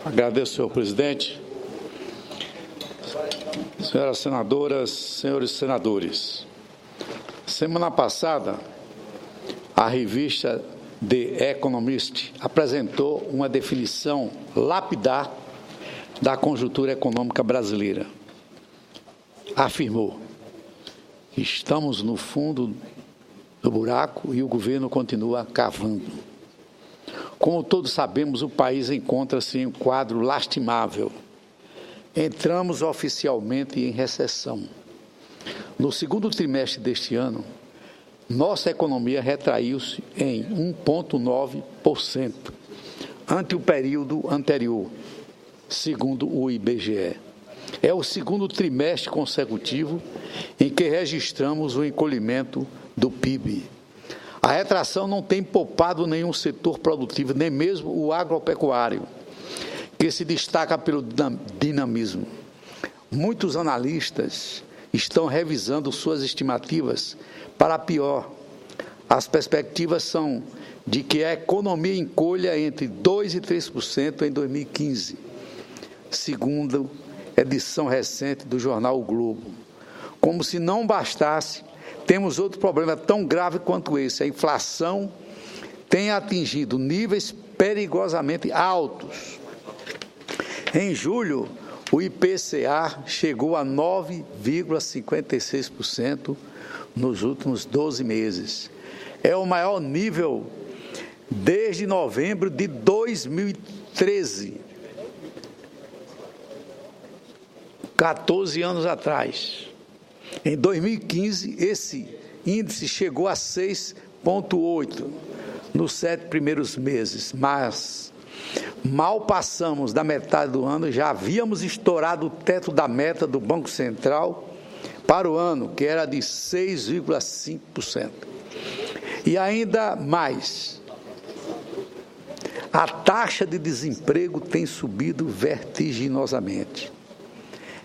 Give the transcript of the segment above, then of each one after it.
Agradeço, senhor presidente. Senhoras senadoras, senhores senadores, semana passada, a revista The Economist apresentou uma definição lapidar da conjuntura econômica brasileira. Afirmou: estamos no fundo do buraco e o governo continua cavando. Como todos sabemos, o país encontra-se em um quadro lastimável. Entramos oficialmente em recessão. No segundo trimestre deste ano, nossa economia retraiu-se em 1,9% ante o período anterior, segundo o IBGE. É o segundo trimestre consecutivo em que registramos o encolhimento do PIB. A retração não tem poupado nenhum setor produtivo, nem mesmo o agropecuário, que se destaca pelo dinamismo. Muitos analistas estão revisando suas estimativas para pior. As perspectivas são de que a economia encolha entre 2% e 3% em 2015, segundo edição recente do jornal O Globo. Como se não bastasse, temos outro problema tão grave quanto esse. A inflação tem atingido níveis perigosamente altos. Em julho, o IPCA chegou a 9,56% nos últimos 12 meses. É o maior nível desde novembro de 2013, 14 anos atrás. Em 2015, esse índice chegou a 6,8% nos 7 primeiros meses, mas mal passamos da metade do ano, já havíamos estourado o teto da meta do Banco Central para o ano, que era de 6,5%. E ainda mais, a taxa de desemprego tem subido vertiginosamente.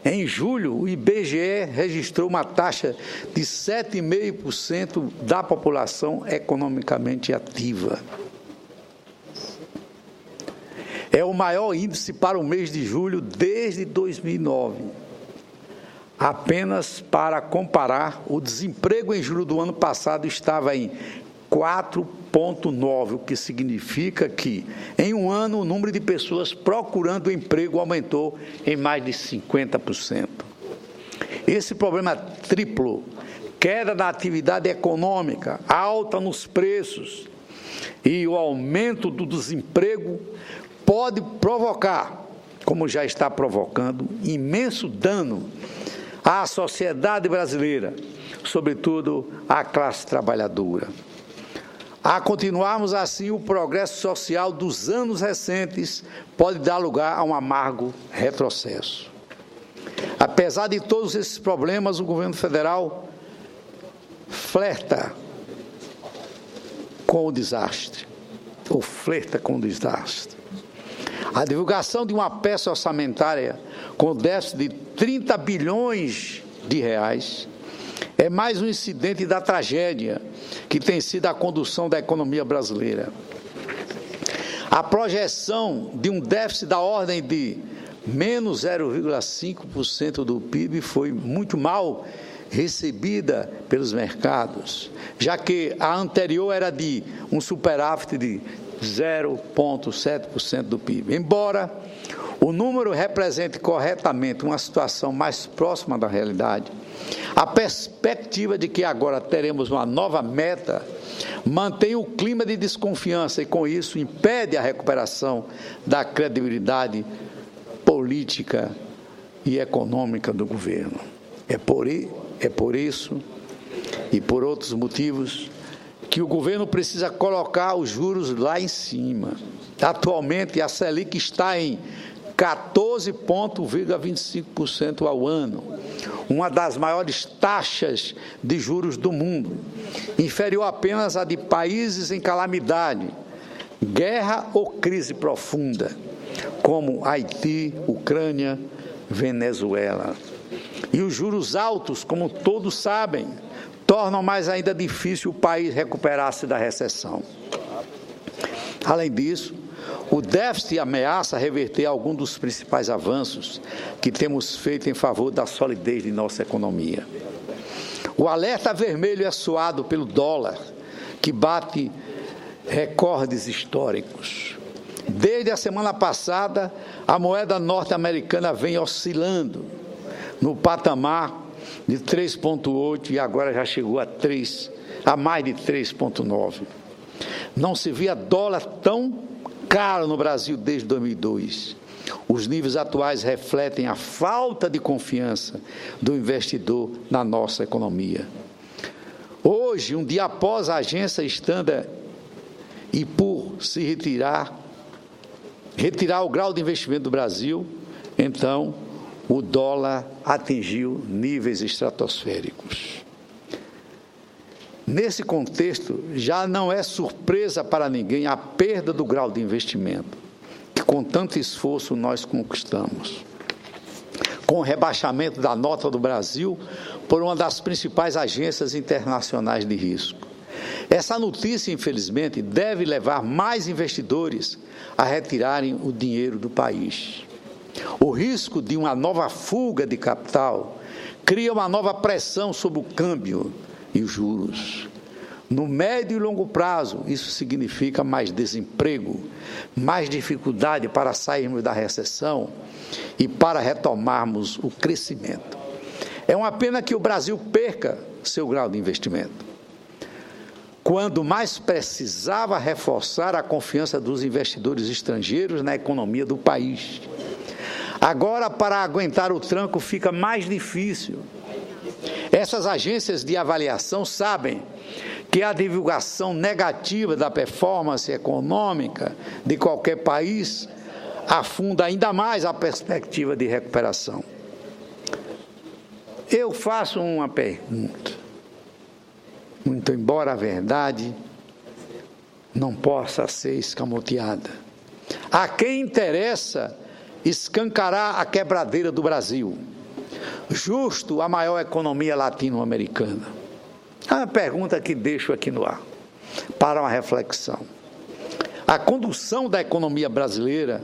Em julho, o IBGE registrou uma taxa de 7,5% da população economicamente ativa. É o maior índice para o mês de julho desde 2009. Apenas para comparar, o desemprego em julho do ano passado estava em 4,9%, o que significa que, em um ano, o número de pessoas procurando emprego aumentou em mais de 50%. Esse problema triplo, queda da atividade econômica, alta nos preços e o aumento do desemprego, pode provocar, como já está provocando, imenso dano à sociedade brasileira, sobretudo à classe trabalhadora. A continuarmos assim, o progresso social dos anos recentes pode dar lugar a um amargo retrocesso. Apesar de todos esses problemas, o governo federal flerta com o desastre, ou flerta com o desastre. A divulgação de uma peça orçamentária com déficit de 30 bilhões de reais é mais um incidente da tragédia que tem sido a condução da economia brasileira. A projeção de um déficit da ordem de menos 0,5% do PIB foi muito mal recebida pelos mercados, já que a anterior era de um superávit de 0,7% do PIB. Embora o número represente corretamente uma situação mais próxima da realidade, a perspectiva de que agora teremos uma nova meta mantém o clima de desconfiança e, com isso, impede a recuperação da credibilidade política e econômica do governo. É por isso e por outros motivos que o governo precisa colocar os juros lá em cima. Atualmente, a Selic está em 14,25% ao ano, uma das maiores taxas de juros do mundo, inferior apenas à de países em calamidade, guerra ou crise profunda, como Haiti, Ucrânia, Venezuela. E os juros altos, como todos sabem, tornam mais ainda difícil o país recuperar-se da recessão. Além disso, O déficit ameaça reverter algum dos principais avanços que temos feito em favor da solidez de nossa economia. O alerta vermelho é soado pelo dólar, que bate recordes históricos. Desde a semana passada, a moeda norte-americana vem oscilando no patamar de 3,8 e agora já chegou a mais de 3,9. Não se via dólar tão caro no Brasil desde 2002. Os níveis atuais refletem a falta de confiança do investidor na nossa economia. Hoje, um dia após a agência Standard e por se retirar o grau de investimento do Brasil, então o dólar atingiu níveis estratosféricos. Nesse contexto, já não é surpresa para ninguém a perda do grau de investimento, que com tanto esforço nós conquistamos. Com o rebaixamento da nota do Brasil por uma das principais agências internacionais de risco. Essa notícia, infelizmente, deve levar mais investidores a retirarem o dinheiro do país. O risco de uma nova fuga de capital cria uma nova pressão sobre o câmbio e os juros. No médio e longo prazo, isso significa mais desemprego, mais dificuldade para sairmos da recessão e para retomarmos o crescimento. É uma pena que o Brasil perca seu grau de investimento, quando mais precisava reforçar a confiança dos investidores estrangeiros na economia do país. Agora, para aguentar o tranco, fica mais difícil. Essas agências de avaliação sabem que a divulgação negativa da performance econômica de qualquer país afunda ainda mais a perspectiva de recuperação. Eu faço uma pergunta, muito embora a verdade não possa ser escamoteada. A quem interessa escancarar a quebradeira do Brasil, justo a maior economia latino-americana? É uma pergunta que deixo aqui no ar, para uma reflexão. A condução da economia brasileira,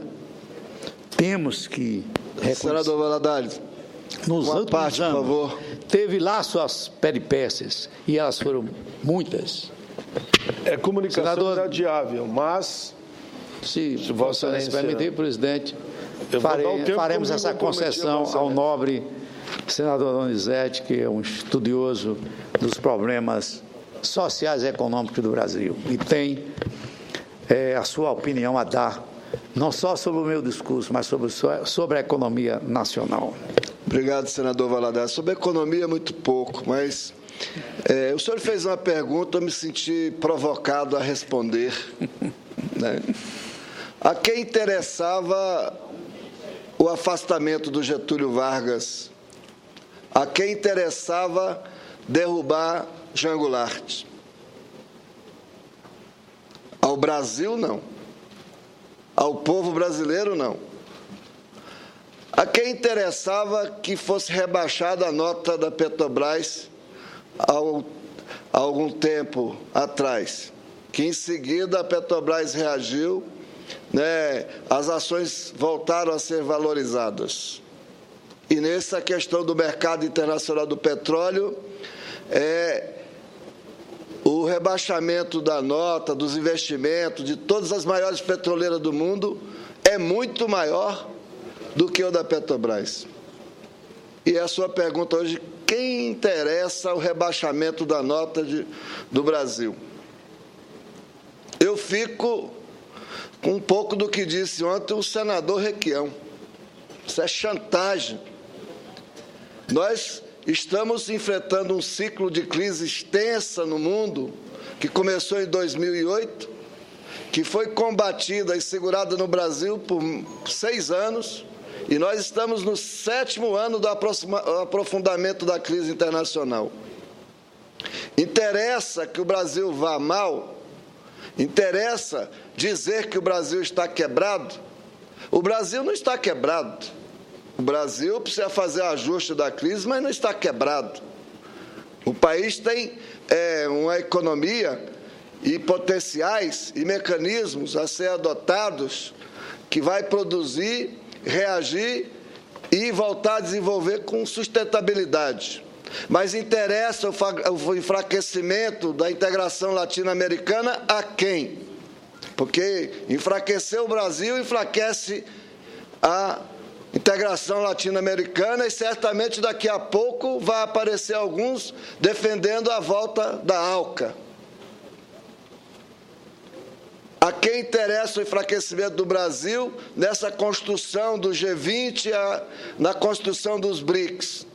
temos que reconhecer. Senador Valadares, nos últimos parte, anos, por favor. Teve lá suas peripécias, e elas foram muitas. É comunicação Senador, inadiável, mas... Se Vossa Excelência permitir, presidente, tempo faremos essa concessão ao nobre senador Donizete, que é um estudioso dos problemas sociais e econômicos do Brasil, e tem a sua opinião a dar, não só sobre o meu discurso, mas sobre a economia nacional. Obrigado, senador Valadares. Sobre a economia, muito pouco, mas o senhor fez uma pergunta, eu me senti provocado a responder. Né? A quem interessava o afastamento do Getúlio Vargas? A quem interessava derrubar Jean Goulart? Ao Brasil, não. Ao povo brasileiro, não. A quem interessava que fosse rebaixada a nota da Petrobras há algum tempo atrás, que em seguida a Petrobras reagiu, né, as ações voltaram a ser valorizadas. E nessa questão do mercado internacional do petróleo, o rebaixamento da nota, dos investimentos, de todas as maiores petroleiras do mundo, é muito maior do que o da Petrobras. E a sua pergunta hoje, quem interessa o rebaixamento da nota do Brasil? Eu fico com um pouco do que disse ontem o senador Requião. Isso é chantagem. Nós estamos enfrentando um ciclo de crise extensa no mundo, que começou em 2008, que foi combatida e segurada no Brasil por 6 anos, e nós estamos no 7º ano do aprofundamento da crise internacional. Interessa que o Brasil vá mal? Interessa dizer que o Brasil está quebrado? O Brasil não está quebrado. O Brasil precisa fazer ajuste da crise, mas não está quebrado. O país tem uma economia e potenciais e mecanismos a ser adotados que vai produzir, reagir e voltar a desenvolver com sustentabilidade. Mas interessa o enfraquecimento da integração latino-americana a quem? Porque enfraquecer o Brasil enfraquece a integração latino-americana e certamente daqui a pouco vai aparecer alguns defendendo a volta da ALCA. A quem interessa o enfraquecimento do Brasil nessa construção do G20, na construção dos BRICS?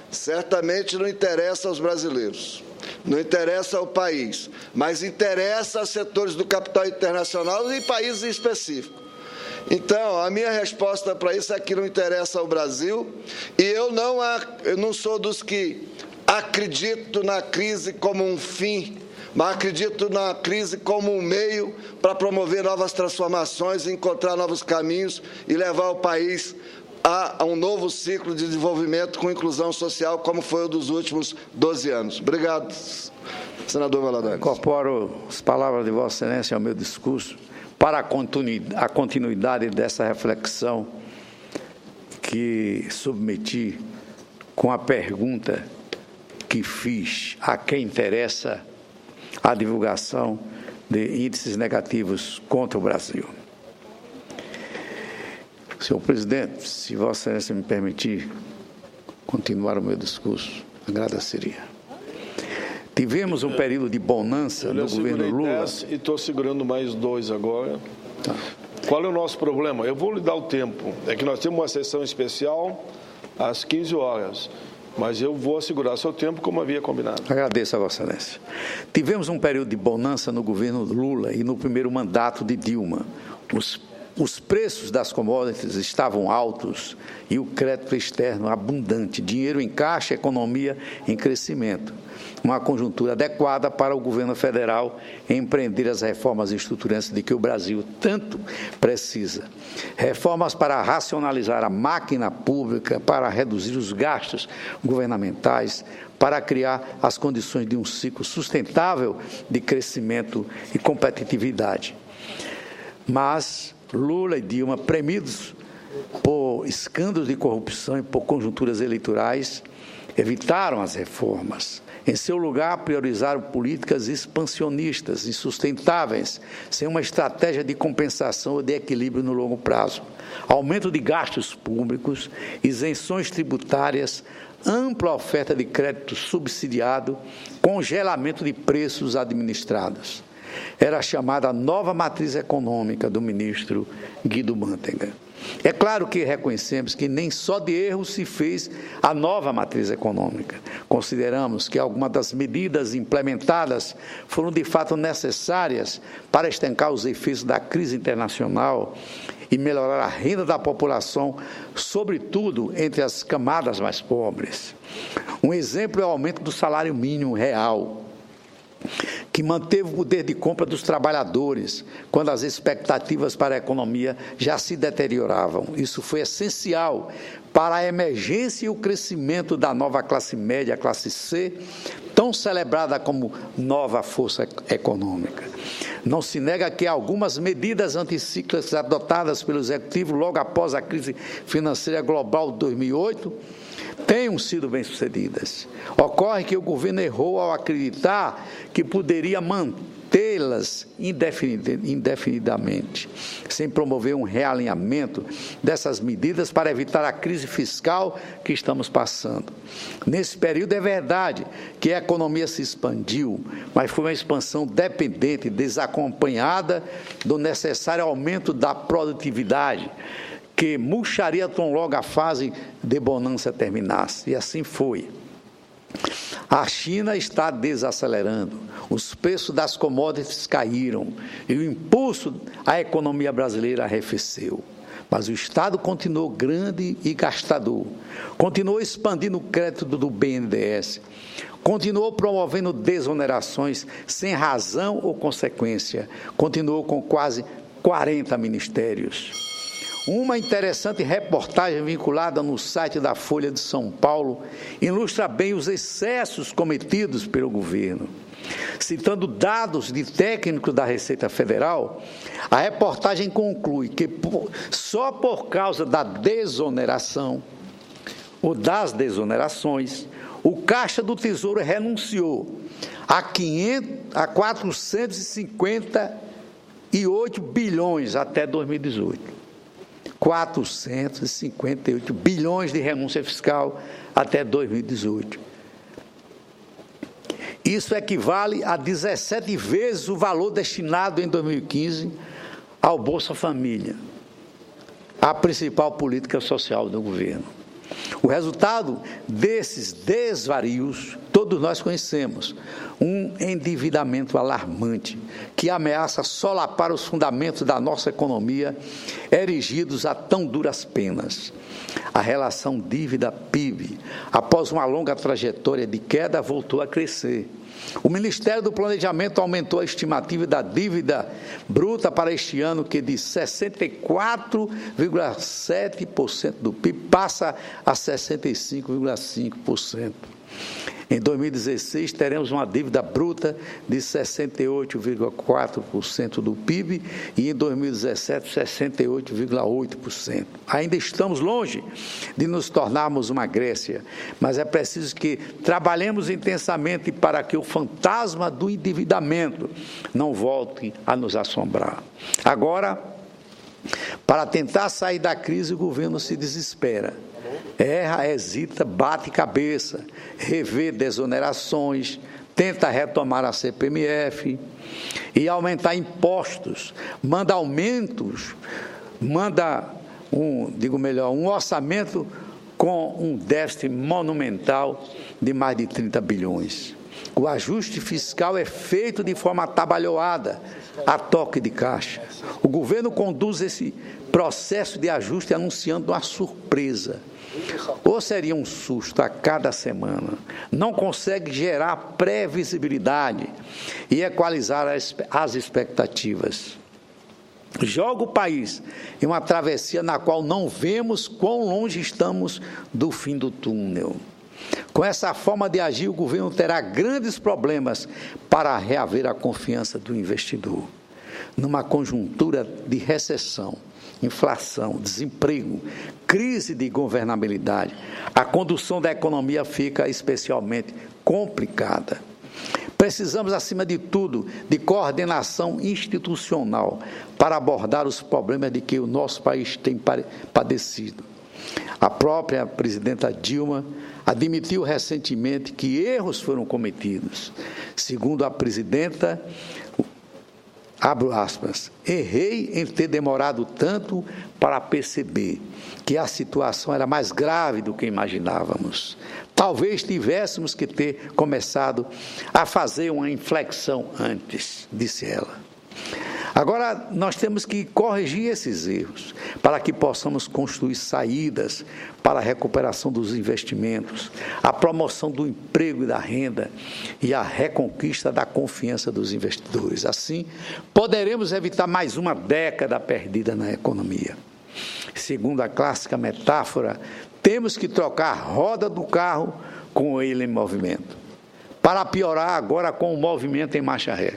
Certamente não interessa aos brasileiros, não interessa ao país, mas interessa a setores do capital internacional e países específicos. Então, a minha resposta para isso é que não interessa ao Brasil, e eu não sou dos que acredito na crise como um fim, mas acredito na crise como um meio para promover novas transformações, encontrar novos caminhos e levar o país a um novo ciclo de desenvolvimento com inclusão social, como foi o dos últimos 12 anos. Obrigado, senador Valadares. Incorporo as palavras de Vossa Excelência ao meu discurso para a continuidade dessa reflexão que submeti com a pergunta que fiz a quem interessa a divulgação de índices negativos contra o Brasil. Senhor presidente, se Vossa Excelência me permitir continuar o meu discurso, agradeceria. Tivemos um período de bonança no governo Lula. 10 e estou segurando mais 2 agora. Tá. Qual é o nosso problema? Eu vou lhe dar o tempo. É que nós temos uma sessão especial às 15 horas. Mas eu vou assegurar seu tempo como havia combinado. Agradeço a Vossa Excelência. Tivemos um período de bonança no governo Lula e no primeiro mandato de Dilma. Os preços das commodities estavam altos e o crédito externo abundante, dinheiro em caixa, economia em crescimento. Uma conjuntura adequada para o governo federal empreender as reformas estruturantes de que o Brasil tanto precisa. Reformas para racionalizar a máquina pública, para reduzir os gastos governamentais, para criar as condições de um ciclo sustentável de crescimento e competitividade. Mas Lula e Dilma, premidos por escândalos de corrupção e por conjunturas eleitorais, evitaram as reformas. Em seu lugar, priorizaram políticas expansionistas, insustentáveis, sem uma estratégia de compensação ou de equilíbrio no longo prazo. Aumento de gastos públicos, isenções tributárias, ampla oferta de crédito subsidiado, congelamento de preços administrados. Era a chamada nova matriz econômica do ministro Guido Mantega. É claro que reconhecemos que nem só de erros se fez a nova matriz econômica. Consideramos que algumas das medidas implementadas foram de fato necessárias para estancar os efeitos da crise internacional e melhorar a renda da população, sobretudo entre as camadas mais pobres. Um exemplo é o aumento do salário mínimo real, que manteve o poder de compra dos trabalhadores, quando as expectativas para a economia já se deterioravam. Isso foi essencial para a emergência e o crescimento da nova classe média, a classe C, tão celebrada como nova força econômica. Não se nega que algumas medidas anticíclicas adotadas pelo Executivo logo após a crise financeira global de 2008 tenham sido bem-sucedidas. Ocorre que o governo errou ao acreditar que poderia mantê-las indefinidamente, sem promover um realinhamento dessas medidas para evitar a crise fiscal que estamos passando. Nesse período é verdade que a economia se expandiu, mas foi uma expansão dependente, desacompanhada do necessário aumento da produtividade, que murcharia tão logo a fase de bonança terminasse. E assim foi. A China está desacelerando, os preços das commodities caíram e o impulso à economia brasileira arrefeceu. Mas o Estado continuou grande e gastador, continuou expandindo o crédito do BNDES, continuou promovendo desonerações sem razão ou consequência, continuou com quase 40 ministérios. Uma interessante reportagem vinculada no site da Folha de São Paulo ilustra bem os excessos cometidos pelo governo. Citando dados de técnicos da Receita Federal, a reportagem conclui que só por causa da desoneração ou das desonerações, o Caixa do Tesouro renunciou a 458 bilhões até 2018. 458 bilhões de renúncia fiscal até 2018. Isso equivale a 17 vezes o valor destinado em 2015 ao Bolsa Família, a principal política social do governo. O resultado desses desvarios, todos nós conhecemos, um endividamento alarmante que ameaça solapar os fundamentos da nossa economia, erigidos a tão duras penas. A relação dívida-PIB, após uma longa trajetória de queda, voltou a crescer. O Ministério do Planejamento aumentou a estimativa da dívida bruta para este ano, que de 64,7% do PIB passa a 65,5%. Em 2016, teremos uma dívida bruta de 68,4% do PIB e em 2017, 68,8%. Ainda estamos longe de nos tornarmos uma Grécia, mas é preciso que trabalhemos intensamente para que o fantasma do endividamento não volte a nos assombrar. Agora, para tentar sair da crise, o governo se desespera. Erra, hesita, bate cabeça, revê desonerações, tenta retomar a CPMF e aumentar impostos, manda um orçamento com um déficit monumental de mais de 30 bilhões. O ajuste fiscal é feito de forma atabalhoada, a toque de caixa. O governo conduz esse processo de ajuste anunciando uma surpresa. Ou seria um susto a cada semana. Não consegue gerar previsibilidade e equalizar as expectativas. Joga o país em uma travessia na qual não vemos quão longe estamos do fim do túnel. Com essa forma de agir, o governo terá grandes problemas para reaver a confiança do investidor. Numa conjuntura de recessão, inflação, desemprego, crise de governabilidade, a condução da economia fica especialmente complicada. Precisamos, acima de tudo, de coordenação institucional para abordar os problemas de que o nosso país tem padecido. A própria presidenta Dilma admitiu recentemente que erros foram cometidos. Segundo a presidenta, abro aspas, errei em ter demorado tanto para perceber que a situação era mais grave do que imaginávamos. Talvez tivéssemos que ter começado a fazer uma inflexão antes, disse ela. Agora, nós temos que corrigir esses erros para que possamos construir saídas para a recuperação dos investimentos, a promoção do emprego e da renda e a reconquista da confiança dos investidores. Assim, poderemos evitar mais uma década perdida na economia. Segundo a clássica metáfora, temos que trocar a roda do carro com ele em movimento. Para piorar, agora com o movimento em marcha ré.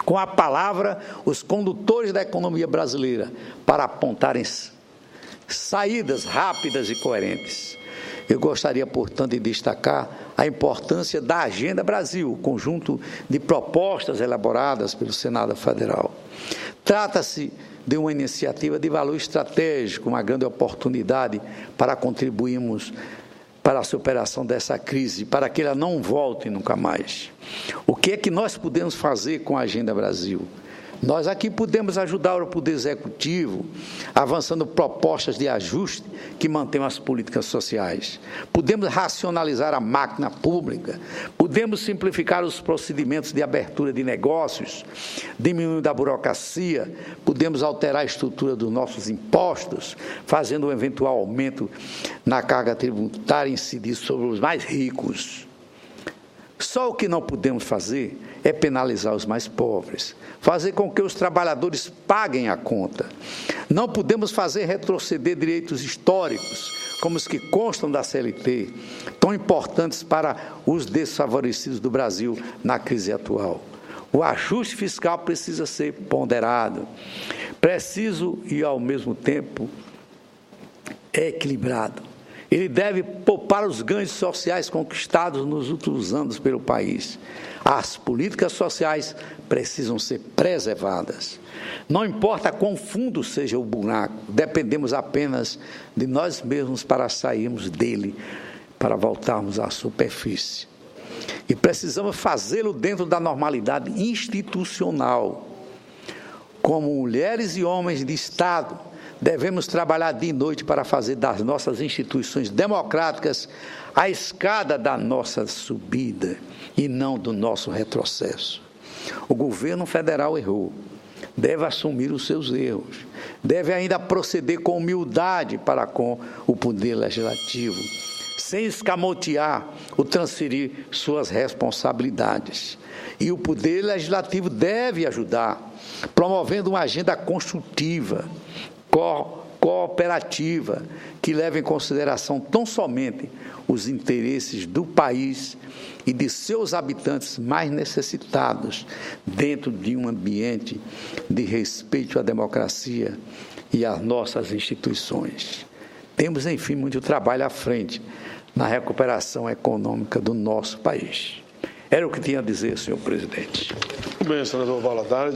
Com a palavra, os condutores da economia brasileira para apontarem saídas rápidas e coerentes. Eu gostaria, portanto, de destacar a importância da Agenda Brasil, o conjunto de propostas elaboradas pelo Senado Federal. Trata-se de uma iniciativa de valor estratégico, uma grande oportunidade para contribuirmos para a superação dessa crise, para que ela não volte nunca mais. O que é que nós podemos fazer com a Agenda Brasil? Nós aqui podemos ajudar o Poder Executivo, avançando propostas de ajuste que mantenham as políticas sociais. Podemos racionalizar a máquina pública, podemos simplificar os procedimentos de abertura de negócios, diminuindo a burocracia, podemos alterar a estrutura dos nossos impostos, fazendo um eventual aumento na carga tributária e incidir sobre os mais ricos. Só o que não podemos fazer é penalizar os mais pobres, fazer com que os trabalhadores paguem a conta. Não podemos fazer retroceder direitos históricos, como os que constam da CLT, tão importantes para os desfavorecidos do Brasil na crise atual. O ajuste fiscal precisa ser ponderado, preciso e, ao mesmo tempo, equilibrado. Ele deve poupar os ganhos sociais conquistados nos últimos anos pelo país. As políticas sociais precisam ser preservadas. Não importa quão fundo seja o buraco, dependemos apenas de nós mesmos para sairmos dele, para voltarmos à superfície. E precisamos fazê-lo dentro da normalidade institucional. Como mulheres e homens de Estado, devemos trabalhar dia e noite para fazer das nossas instituições democráticas a escada da nossa subida e não do nosso retrocesso. O governo federal errou, deve assumir os seus erros, deve ainda proceder com humildade para com o poder legislativo, sem escamotear ou transferir suas responsabilidades. E o poder legislativo deve ajudar, promovendo uma agenda construtiva, cooperativa, que leve em consideração tão somente os interesses do país e de seus habitantes mais necessitados, dentro de um ambiente de respeito à democracia e às nossas instituições. Temos, enfim, muito trabalho à frente na recuperação econômica do nosso país. Era o que tinha a dizer, senhor presidente. Muito bem, senador Valadares.